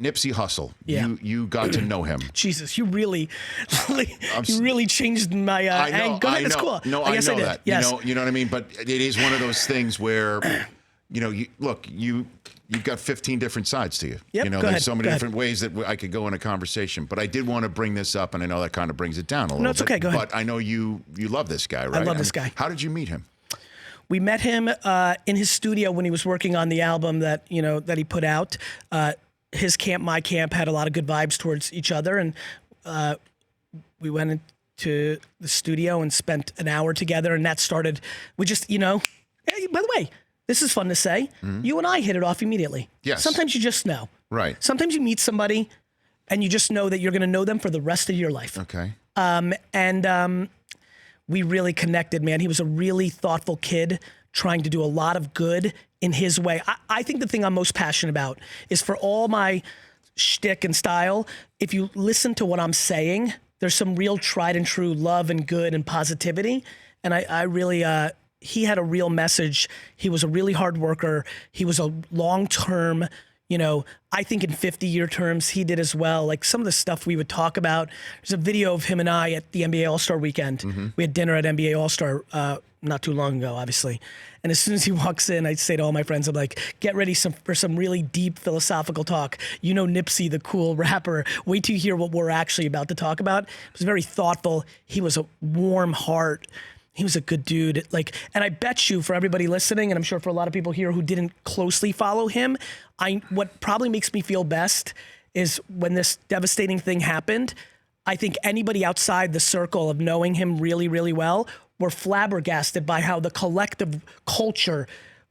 Nipsey Hussle. Yeah. You got to know him. Jesus, you really changed my angle. Go ahead, it's cool. No, I know I did. that. Yes. You know what I mean? But it is one of those things where, you've got 15 different sides to you. Yep, You know, go there's ahead, so many go ahead. different ways that I could go in a conversation. But I did want to bring this up, and I know that kind of brings it down a little bit. No, it's okay. Go ahead. But I know you love this guy, right? I love this guy. How did you meet him? We met him in his studio when he was working on the album that he put out. His camp, my camp, had a lot of good vibes towards each other, and we went into the studio and spent an hour together, and that started. We just, hey, by the way, this is fun to say. You and I hit it off immediately. Yes. Sometimes you just know. Right. Sometimes you meet somebody, and you just know that you're going to know them for the rest of your life. Okay. We really connected, man. He was a really thoughtful kid trying to do a lot of good in his way. I think the thing I'm most passionate about is, for all my shtick and style, if you listen to what I'm saying, there's some real tried and true love and good and positivity. And I really, he had a real message. He was a really hard worker. He was a long-term, I think in 50-year terms, he did as well. Like some of the stuff we would talk about. There's a video of him and I at the NBA All-Star weekend. We had dinner at NBA All-Star not too long ago, obviously. And as soon as he walks in, I say to all my friends, I'm like, get ready for some really deep philosophical talk. Nipsey, the cool rapper. Wait till you hear what we're actually about to talk about. He was very thoughtful. He was a warm heart. He was a good dude. And I bet you, for everybody listening, and I'm sure for a lot of people here who didn't closely follow him, what probably makes me feel best is when this devastating thing happened, I think anybody outside the circle of knowing him really, really well were flabbergasted by how the collective culture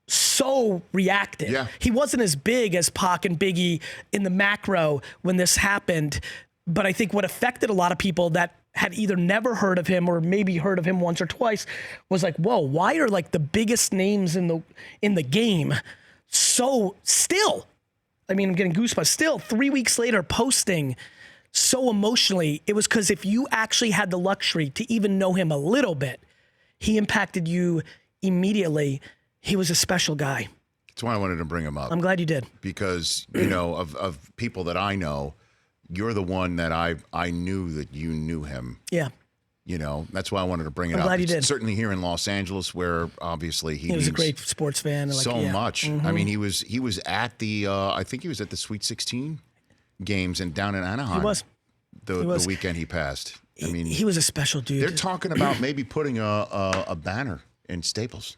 so reacted. Yeah. He wasn't as big as Pac and Biggie in the macro when this happened, but I think what affected a lot of people that had either never heard of him or maybe heard of him once or twice was like, whoa, why are the biggest names in the game so still? I mean, I'm getting goosebumps. Still, 3 weeks later, posting so emotionally. It was because if you actually had the luxury to even know him a little bit, he impacted you immediately. He was a special guy. That's why I wanted to bring him up. I'm glad you did. Because, of people that I know, you're the one that I knew that you knew him. Yeah. That's why I wanted to bring it up. I'm glad you did. Certainly here in Los Angeles, where obviously he was a great sports fan. Much. I mean, he was at the I think he was at the Sweet 16 games and down in Anaheim. He was. The weekend he passed. I mean, he was a special dude. They're talking about maybe putting a banner in Staples.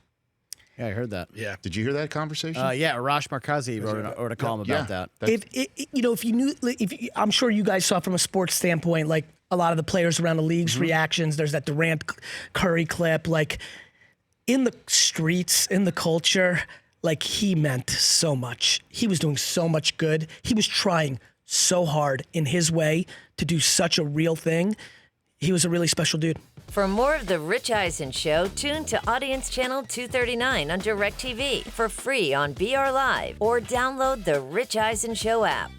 Yeah, I heard that. Yeah. Did you hear that conversation? Yeah, Arash Markazi wrote a column about that. If you knew, I'm sure you guys saw from a sports standpoint, like a lot of the players around the league's reactions. There's that Durant Curry clip. Like in the streets, in the culture, he meant so much. He was doing so much good. He was trying so hard in his way to do such a real thing. He was a really special dude. For more of The Rich Eisen Show, tune to Audience Channel 239 on DirecTV for free on BR Live or download The Rich Eisen Show app.